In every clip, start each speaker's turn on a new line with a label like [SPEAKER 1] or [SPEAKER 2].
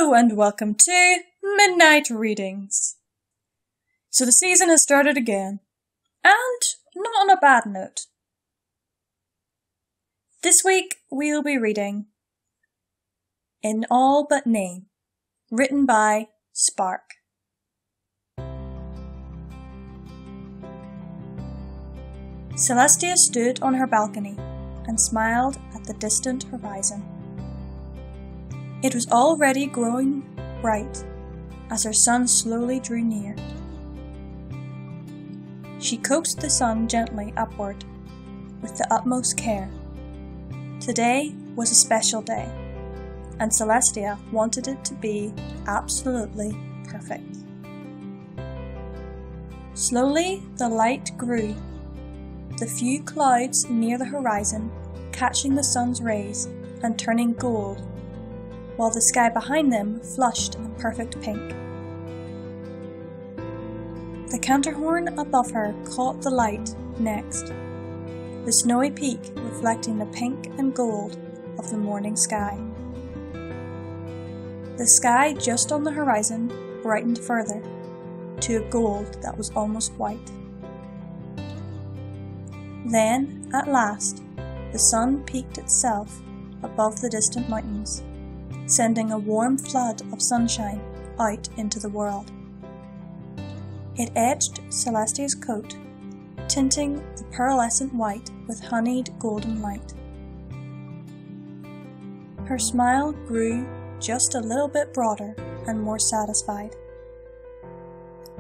[SPEAKER 1] Hello and welcome to Midnight Readings. So the season has started again, and not on a bad note. This week we'll be reading In All But Name, written by Spark. Celestia stood on her balcony and smiled at the distant horizon. It was already growing bright as her sun slowly drew near. She coaxed the sun gently upward with the utmost care. Today was a special day, and Celestia wanted it to be absolutely perfect. Slowly the light grew, the few clouds near the horizon catching the sun's rays and turning gold, while the sky behind them flushed a perfect pink. The counterhorn above her caught the light next, the snowy peak reflecting the pink and gold of the morning sky. The sky just on the horizon brightened further, to a gold that was almost white. Then, at last, the sun peaked itself above the distant mountains, sending a warm flood of sunshine out into the world. It edged Celestia's coat, tinting the pearlescent white with honeyed golden light. Her smile grew just a little bit broader and more satisfied.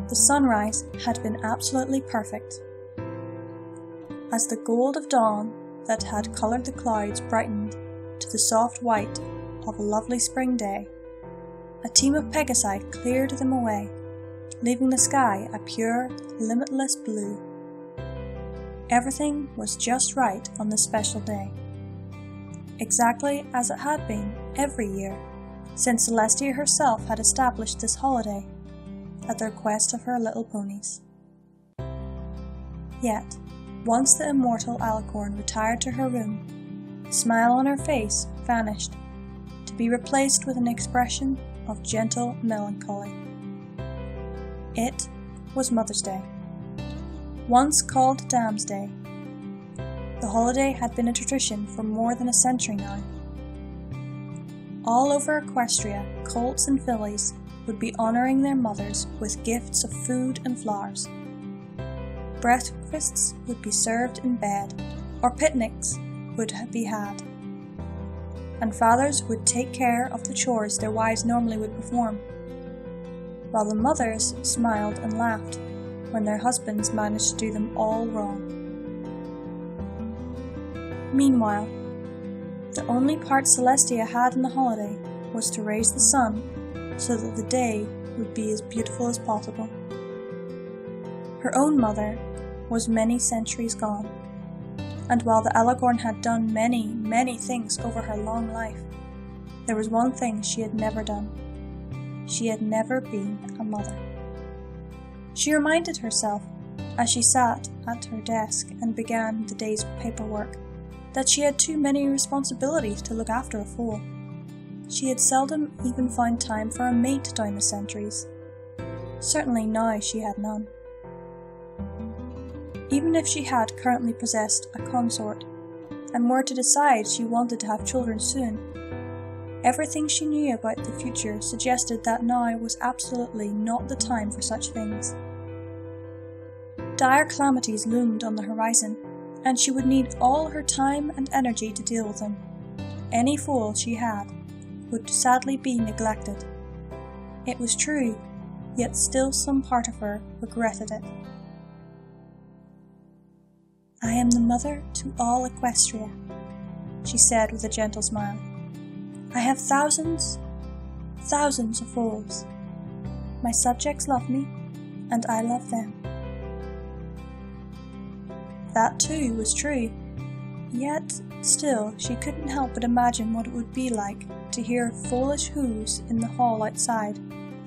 [SPEAKER 1] The sunrise had been absolutely perfect. As the gold of dawn that had coloured the clouds brightened to the soft white of a lovely spring day, a team of Pegasi cleared them away, leaving the sky a pure, limitless blue. Everything was just right on this special day, exactly as it had been every year since Celestia herself had established this holiday at the request of her little ponies. Yet, once the immortal Alicorn retired to her room, the smile on her face vanished, to be replaced with an expression of gentle melancholy. It was Mother's Day, once called Dam's Day. The holiday had been a tradition for more than a century now. All over Equestria, colts and fillies would be honouring their mothers with gifts of food and flowers. Breakfasts would be served in bed, or picnics would be had, and fathers would take care of the chores their wives normally would perform, while the mothers smiled and laughed when their husbands managed to do them all wrong. Meanwhile, the only part Celestia had in the holiday was to raise the sun so that the day would be as beautiful as possible. Her own mother was many centuries gone, and while the Alicorn had done many, many things over her long life, there was one thing she had never done. She had never been a mother. She reminded herself, as she sat at her desk and began the day's paperwork, that she had too many responsibilities to look after a foal. She had seldom even found time for a mate down the centuries. Certainly now she had none. Even if she had currently possessed a consort, and were to decide she wanted to have children soon, everything she knew about the future suggested that now was absolutely not the time for such things. Dire calamities loomed on the horizon, and she would need all her time and energy to deal with them. Any foal she had would sadly be neglected. It was true, yet still some part of her regretted it. "I am the mother to all Equestria," she said with a gentle smile. "I have thousands of foals. My subjects love me, and I love them." That too was true, yet still she couldn't help but imagine what it would be like to hear foolish hoos in the hall outside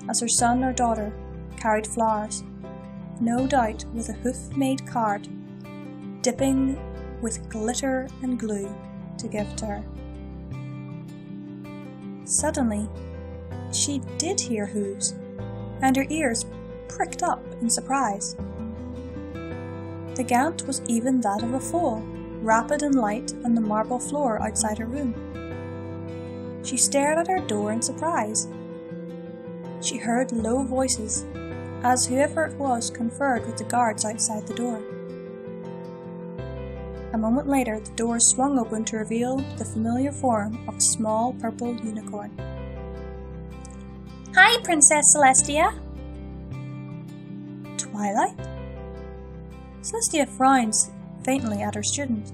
[SPEAKER 1] as her son or daughter carried flowers, no doubt with a hoof-made card, dipping with glitter and glue to give to her. Suddenly, she did hear hooves, and her ears pricked up in surprise. The gant was even that of a foal, rapid and light on the marble floor outside her room. She stared at her door in surprise. She heard low voices, as whoever it was conferred with the guards outside the door. A moment later, the door swung open to reveal the familiar form of a small purple unicorn. "Hi, Princess Celestia!" "Twilight?" Celestia frowns faintly at her student.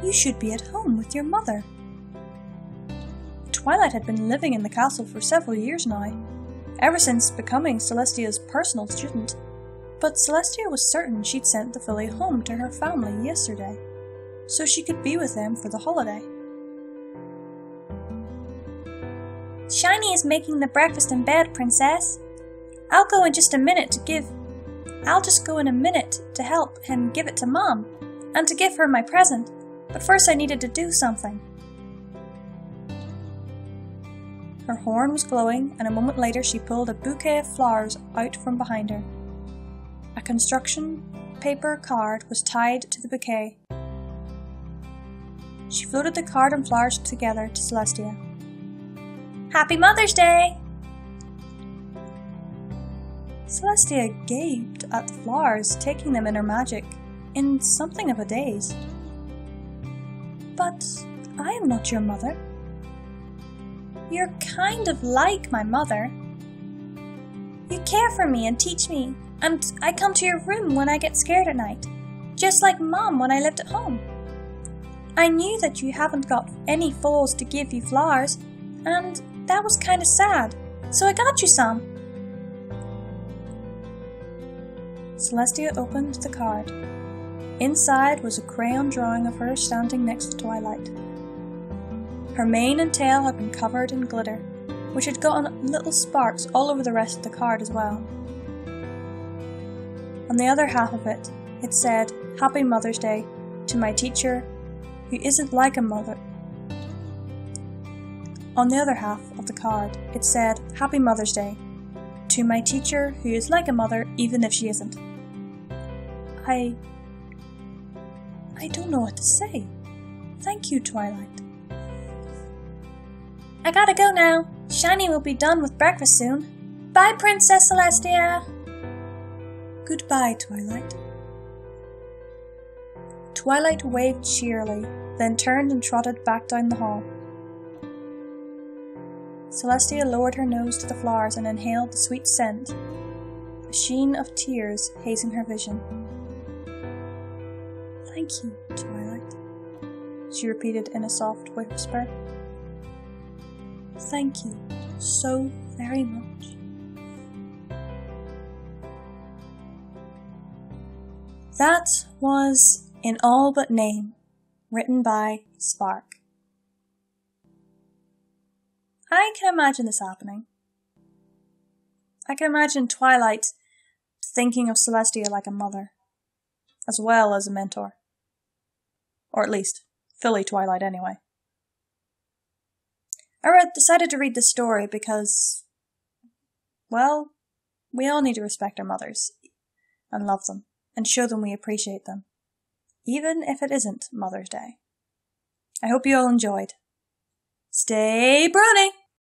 [SPEAKER 1] "You should be at home with your mother." Twilight had been living in the castle for several years now, ever since becoming Celestia's personal student, but Celestia was certain she'd sent the filly home to her family yesterday, so she could be with them for the holiday. "Shiny is making the breakfast in bed, Princess. I'll just go in a minute to help him give it to Mom, and to give her my present, but first I needed to do something." Her horn was glowing, and a moment later she pulled a bouquet of flowers out from behind her. A construction paper card was tied to the bouquet. She floated the card and flowers together to Celestia. "Happy Mother's Day!" Celestia gaped at the flowers, taking them in her magic, in something of a daze. "But I am not your mother." "You're kind of like my mother. You care for me and teach me, and I come to your room when I get scared at night, just like Mom when I lived at home. I knew that you haven't got any foals to give you flowers, and that was kind of sad, so I got you some." Celestia opened the card. Inside was a crayon drawing of her standing next to Twilight. Her mane and tail had been covered in glitter, which had gotten little sparks all over the rest of the card as well. On the other half of it, it said, "Happy Mother's Day to my teacher, who isn't like a mother." On the other half of the card, it said, "Happy Mother's Day to my teacher, who is like a mother, even if she isn't." I don't know what to say. Thank you, Twilight. "I gotta go now. Shiny will be done with breakfast soon. Bye, Princess Celestia." "Goodbye, Twilight." Twilight waved cheerily, then turned and trotted back down the hall. Celestia lowered her nose to the flowers and inhaled the sweet scent, a sheen of tears hazing her vision. "Thank you, Twilight," she repeated in a soft whisper. "Thank you so very much." That was In All But Name, written by Spark. I can imagine this happening. I can imagine Twilight thinking of Celestia like a mother, as well as a mentor. Or at least, filly Twilight anyway. I decided to read this story because, well, we all need to respect our mothers, and love them, and show them we appreciate them, even if it isn't Mother's Day. I hope you all enjoyed. Stay brony!